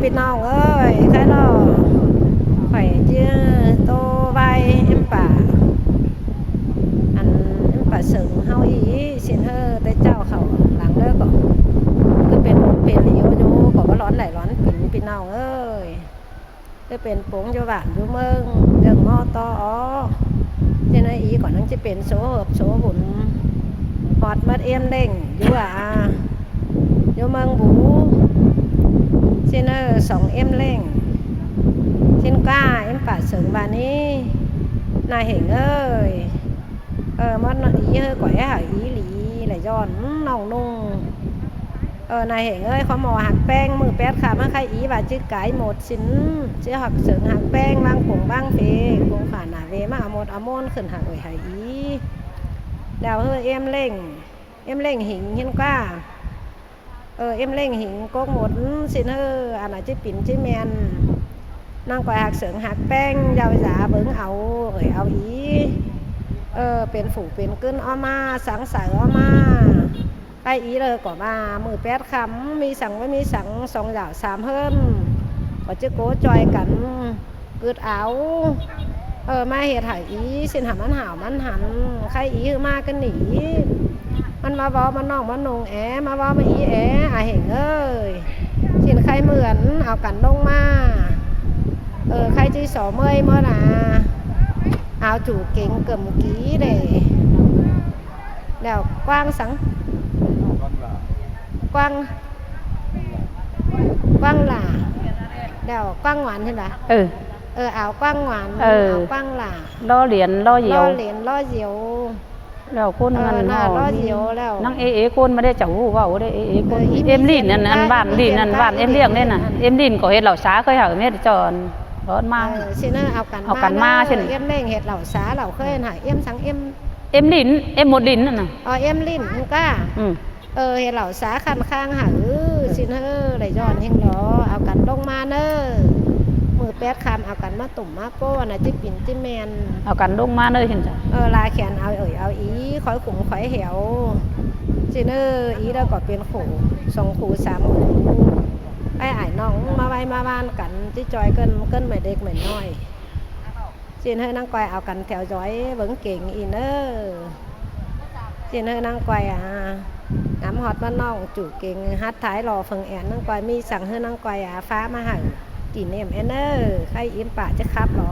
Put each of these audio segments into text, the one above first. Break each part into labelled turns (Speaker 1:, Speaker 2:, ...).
Speaker 1: พี่น้องเอ้ยใครรอข่อยเชื่อโตไวเอ็มป่าอันเอ็มป่าเสริมเฮาอีสินเฮอได้เจ้าเขาหลังเลิกก็คือเป็นเป็นเหลียวอยู่ก็ว่าร้อนไหลร้อนปิ่นพี่น้องเอ้ยคือเป็นปุ๋งอยู่บ้านอยู่เมืองเรื่องมอตอเจ้าหน้าอีก่อนนั้นจะเป็นโสเหิบโสบุญปอดมัดเอ็มเด้งอยู่อยู่เมืองบูเช่น2 เอ็มเล่งเช่นก้าเอ็มป่าเสริงบานนี้นายเห็นเอ้ยมันอีเฮ้ก่อยหาอีหลีไหลย้อนน้องนุ่งนายเห็นเอ้ยเขาหมอหักแป้งมือแป๊ดขามาใครอีว่าจื้อไก่หมดสินชื่อหักเสริงหักแป้งบางผงบางเพผงขาหนาเวมาหมดอมนขึ้นหักเอ้ยหาอีดาวเฮ้ยเอ็มเล่งหิงเห็นก้าเอ็มเล่งหิงโกกหมดสินอันไหนชื่อปิ่นชื่อแมนนั่งก่อยหักเสริงหักแป้งยาวจ๋าเบิ้งเอาเอาอีเป็นฝูเป็นกึ้นอ้อมาสังสายอ้อมาไปอีเลยก่อมามือแป๊ดคำมีสังไม่มีสัง2 อย่าง 3เพิ่มก็จะโกจอยกันกึดเอามาเหตุหายอีสินหามันหาวมันหันใครอีคือมากันหนีมันมาบอมันน้องมันนงมาบอมาอีเห็นเอ้ยสินใครเหมือนเอากันลงมาใครจีสอเมยเมื่อน่ะเอาchủเก่งเกิ่มกี้เลยแล้วกว้างสังกว้างหล่าแล้วกว้างหวานใช่ไหมเอากว้างหวานเอากว้างหล่า
Speaker 2: ล่อเหรียญล่อเหยียว
Speaker 1: แล้ว
Speaker 2: คนมัน
Speaker 1: ล่อเหยียวแล้ว
Speaker 2: นั่งคนไม่ได้เจ้าว่าได้คนเอ็มลินนั่นบ้านลินนั่นบ้านเอ็มเลี้ยงเนี่ยน่ะเอ็มลินก็เห็ดเหล่าสาเคยหาเม็ดจอนร้อนมาก
Speaker 1: สินะเอากันมาเช่นเอ็มเล่งเห็ดเหล่าสาเหล่าเคยหาเอ็มสังเอ็ม
Speaker 2: ลินเอ็มหมดลินนั่นน่ะ
Speaker 1: เอ็มลินก้าเห็ดเหล่าสาคันข้างหาสินะไหลย้อนเฮงล้อเอากันลงมาเนอมือแป๊ดคำเอากันมาตุ่มมาโก้น่ะจิปิ่นจิแมน
Speaker 2: เอากันลงมาเนอเห็นจ้ะ
Speaker 1: ลายแขนเอาอีคอยขุมคอยเหวสินะอีแล้วก็เป็นขู่2 ขู่ 3 ขู่ไอ้น้องมาไว้มาบ้านกันที่จอยเกินใหม่เด็กใหม่น้อยสินให้นั่งกอยเอากันแถวจอยเบิ้งเก่งอีเนอสินให้นั่งกอยน้ำฮอตมาน้องจู่เก่งฮัดท้ายรอฟังแอนนั่งกอยมีสั่งให้นั่งกอยฟ้ามาหังกินเอ็มเนอใครอิ่มปะจะครับหรอ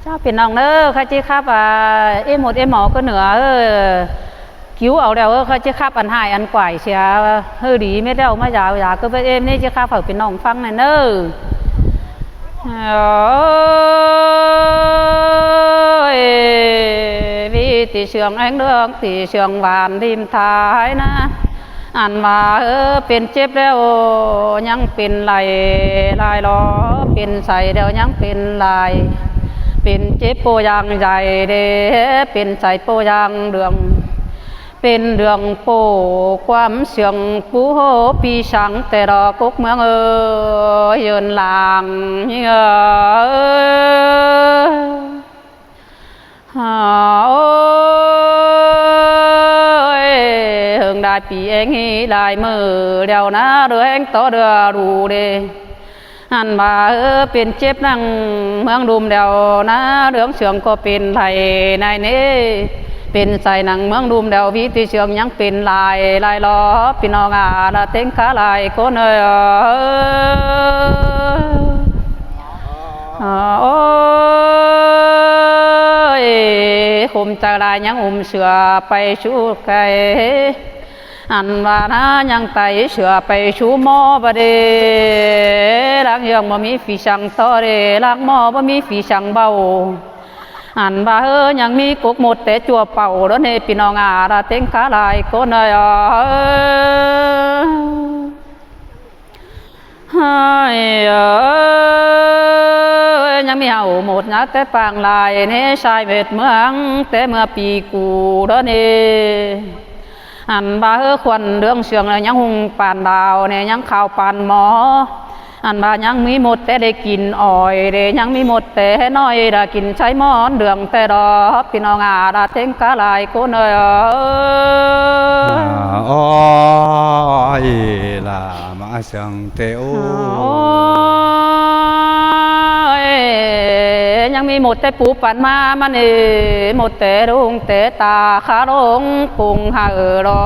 Speaker 2: เจ้าเป็นน้องเนอใครจีครับหมดหมอก็เหนือcứu ở đèo khơi chứ khắp ăn hai ăn quải sẽ hơi đi mấy đâu mà già cứ với em này chứ khắp phải nòng phăng này nơ vì thị trường anh nước thị trường vàng đêm thái na ăn màเป็นเจ็บแล้วยังเป็นไหลล้อเป็นใส่เดียวยังเป็นไหลเป็นเจ็บโปยางใหญ่เด้เป็นใส่โปยางเดืองเป็นเรื่องโปความเสียงผู้โหปีสังแต่ดอกกเมืองยืนหลังหึงได้ปีเองได้มือเดียวนะเดือเองต่อเดือดูเดอันมาเป็นเจ็บนั่งเมืองดุมเดียวนะเรื่องเสียงก็เป็นไทยในนี้เป็นใส่หนังเมืองดุมเดาวิธีเชียงยังเป็นลายล้อพี่น้องละเต็งขาลายคนโอ้ยคุมจะลายยังเสือไปชูไก่อันว่านะยังไตเสือไปชูหม้อบะเดลังยังบ่มีฝีชังต่อเดลังหม้อบ่มีฝีชังเบาอันบ่ายังมีกกหมดแต่จัวเป่าแล้วเนี่ยพี่น้องละเต็งขาลายคนยังมีเห่าหมดนะแต่ปางลายเนี่ยชายเวทเมืองแต่เมื่อปีกูแล้วเนี่ยอันบ่าควันเรื่องเสียงยังหุงปานดาวเนี่ยยังข่าวปานหมอ อันว่ายังมีหมดแต่ได้กินอ่อยเดยังมีหมดแต่น้อยได้กินใช้หมอนเดืองแต่ดอกพี่น้องได้เต็งกะลายคน
Speaker 3: อ๋อ เสียงเตโอ
Speaker 2: โอ้ยยังมีหมดแต่ปูปันมามันหมดแต่ดวงแต่ตาขาลงปุงหารอ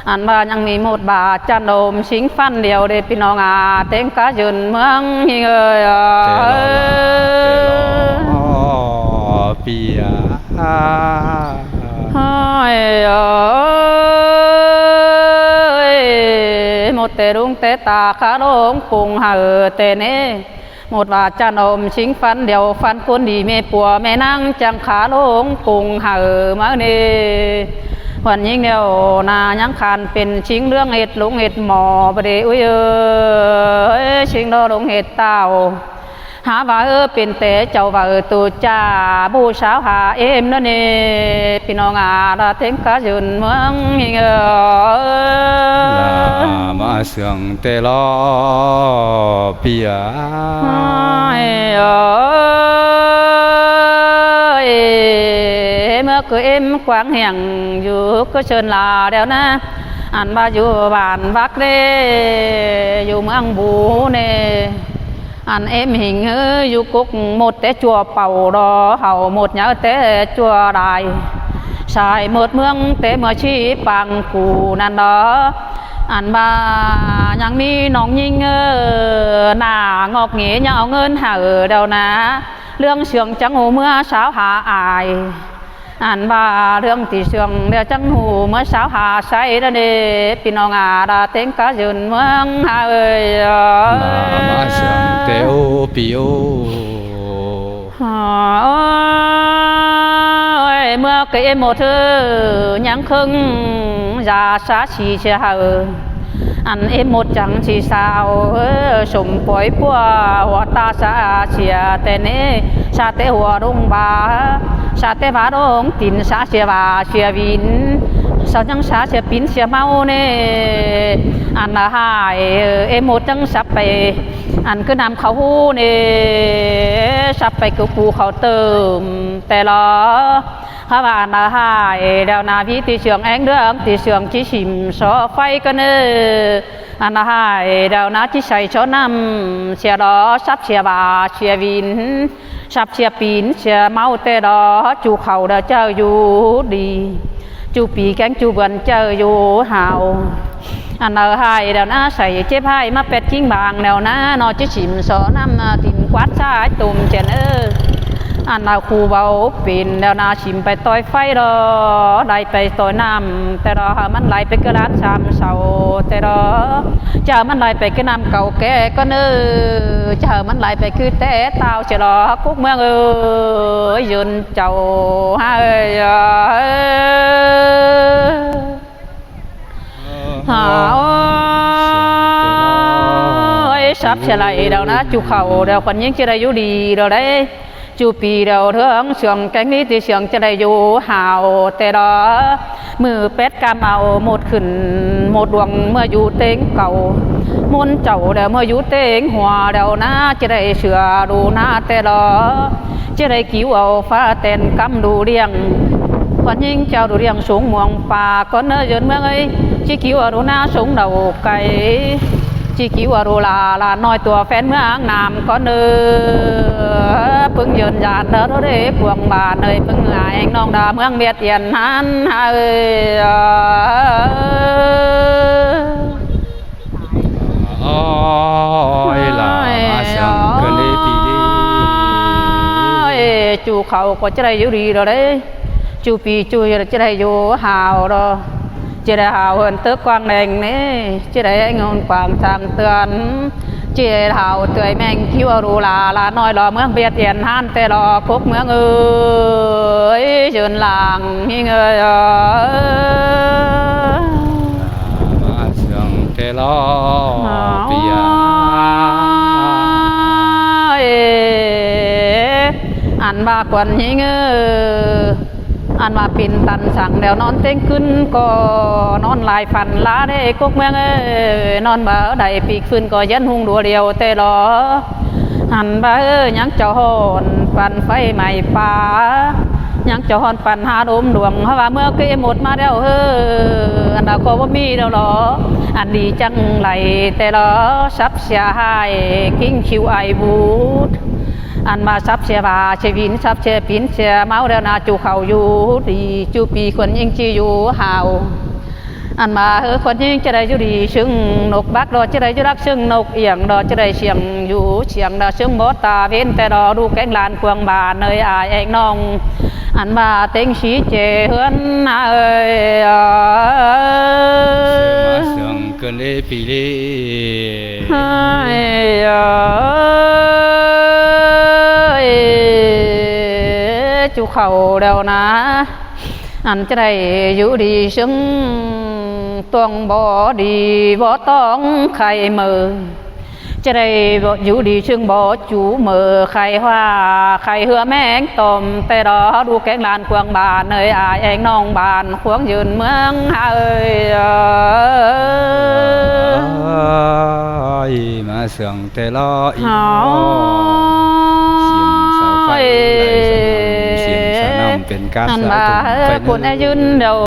Speaker 2: อันว่ายังมีหมดบาจันโดมสิงฟันเดียวเดพี่น้องอาเต็งกะยืนเมืองฮิงเอ้ย
Speaker 3: เตโลเปีย
Speaker 2: เฮ้ยหมดแต่ดวงแต่ตาขาลงปุงหาแต่เน่หมดว่าจันอมชิงฟันเดียวฟันคนดีแม่ปัวแม่นั่งจังขาลงปุงหามาเน่วันยิ่งเดียวนายังคานเป็นชิงเรื่องเห็ดลุงเห็ดหมอประเดี๋ยวอุ้ยชิงดอลุงเห็ดเต่าหาว่าเป็นแต่เจ้าว่าตูจ่าบูชาหาเอ็มนั่นเองพี่น้องอาละเต็งกะยืนเมืองหิง
Speaker 3: มาเสียงเตโลเปีย
Speaker 2: เมื่อคือเอ็มกวางแห่งอยู่ก็เชิญลาเดียวนะอันมาอยู่บ้านวักเด้อยู่เมืองบูเน่อันเอ็มหิงอยู่กุกหมดแต่จัวเป่าดอเห่าหมดเนื้อแต่จัวได้ชายหมดเมืองแต่เมื่อชีปังกูนั่นดออันว่ายังมีน้องยิงหน้างอกเงี้ยยังเอาเงินหาเดานะเรื่องเสียงจังหูเมื่อเช้าหาอายอันว่าเรื่องที่เสียงเดี๋ยวจังหูเมื่อเช้าหาใช้นั่นเองพี่น้องอาดาเต็งกะยืนเมืองหา
Speaker 3: มาเสียงเตโอปิโอ
Speaker 2: เมื่อเกยหมดยังครึ่งยาสาชีเชียอันเอ็มหมดจังชีสาวสมป่วยปัวหัวตาสาเชียแต่เนชาเตหัวดงบาชาเตบาดงตินสาเชียบาเชียวินสาวจังสาเชียปินเชียเมาเนอันละหายเอ็มหมดจังสับไปอันคือนำเขาหูเนสับไปกูปูเขาเติมแต่ละฮาบานนาหายเดาวนาพิตีเสียงแองเดืองตีเสียงที่ชิมซอไฟกันเนอันนาหายเดาวนาที่ใส่ช้อนน้ำเชียดอซับเชียบาเชียวินซับเชียปีนเชียเมาเตดอจูเขาเดาเจ้าอยู่ดีจูปีแกงจูบวนเจ้าอยู่หาวอันนาหายเดาวนาใส่เจ็บให้มาเป็ดกิ้งบางเดาวนานอที่ชิมซอน้ำติ่มกวาดชายตุ่มเจนอันนาคูเบาปินแล้วนาชิมไปต่อยไฟรอได้ไปต่อยน้ำแต่รอมันไหลไปกระดานชามเสาแต่รอเจ้ามันไหลไปกระน้ำเก่าแก่ก็เนื้อเจ้ามันไหลไปคือแต่เต้าเจรอคุกเมืองยืนเจ้าให้หาสับเฉลยเดานะจูเขาเดาคนยิ่งจะได้อยู่ดีเราได้จูปีเราเถิงเสียงแกงนี้ที่เสียงจะได้อยู่หาวแต่ดอมือเป็ดกำเอาหมดขึ้นหมดดวงเมื่ออยู่เต็งเก่ามนเจ้าเดี๋ยวเมื่ออยู่เต็งหัวเดี๋ยวนะจะได้เสือดูนะแต่ดอจะได้กิ้วเอาฟ้าเต้นกำดูเรียงคนยิ่งเจ้าดูเรียงสูงมวงป่าก็เนื้อเยินเมื่อไงจีกิ้วเอาดูหน้าสูงเดาไก่จีกิ้วรูลาลาน้อยตัวแฟนเมืองนามก็เนื้อพึ่งยืนหยาดเด้อเด้พวงบาเนยพึ่งหายน้องดาเมืองเบียดเตียนหันเอ้
Speaker 3: ยล่ะมาเสียงกันเลยปีดี
Speaker 2: จูเขาก็จะได้อยู่ดีเราได้จูปีจูจะได้อยู่หาวเราจะได้หาวเหินตึกกวางแดงนี่จะได้เงินกวางทางเตือนจะได้หาวเตยแมงคิวรูลาลาน้อยรอเมืองเบียดเตียนหันแต่รอคุกเมืองเยืนหลังหิง
Speaker 3: มาเสียงเตโลเปีย
Speaker 2: อันว่าควันหิงอันว่าปินตันสั่งเดี๋ยวนอนเต้งขึ้นก็นอนลายฟันลาได้กุกเมืองนอนบ่ได้ปีกขึ้นก็ยันหุงดัวเดียวแต่รออันบ่ยังเจ้าหอนปันไฟใหม่ป่ายังเจ้าหอนปันหาดมดวงเพราะว่าเมื่อกี้หมดมาแล้วอันดาก็ว่ามีแล้วหรอ อันดีจังไหลแต่ละซับเสียหายกิ้งคิวไอบูดอันมาซับเสียบาเชวินซับเชปินเสียเมาแล้วนาจูเขาอยู่ดีจูปีคนยิงจีอยู่หาวอันมาคนยิงจะได้อยู่ดีซึ่งนกบักดอจะได้อยู่รักซึ่งนกเอียงดอจะได้เสียงอยู่เสียงดอซึ่งบอตาเว้นแต่ดอดูแกงลานควงบาเนยอายเองน้องอันมาเต็งสีเจเฮือนเอ้ย
Speaker 3: เสียงเกินเลยปีเลย
Speaker 2: จูเขาเดานะอันจะได้อยู่ดีซึ่งตวงบ่ดีบ่ต้องใครมือจะได้อยู่ดีซึ่งบ่จูมือใครว่าใครเหือแมงตมแต่รอดูแกงลานควงบานเอ้ยอายเองน้องบานควงยืนเมืองเอ้ย
Speaker 3: มาเสียงแต่ละอีเสียงสาวไฟเสียงสาวนำเป็นการสาว
Speaker 2: คนอายุนเดียว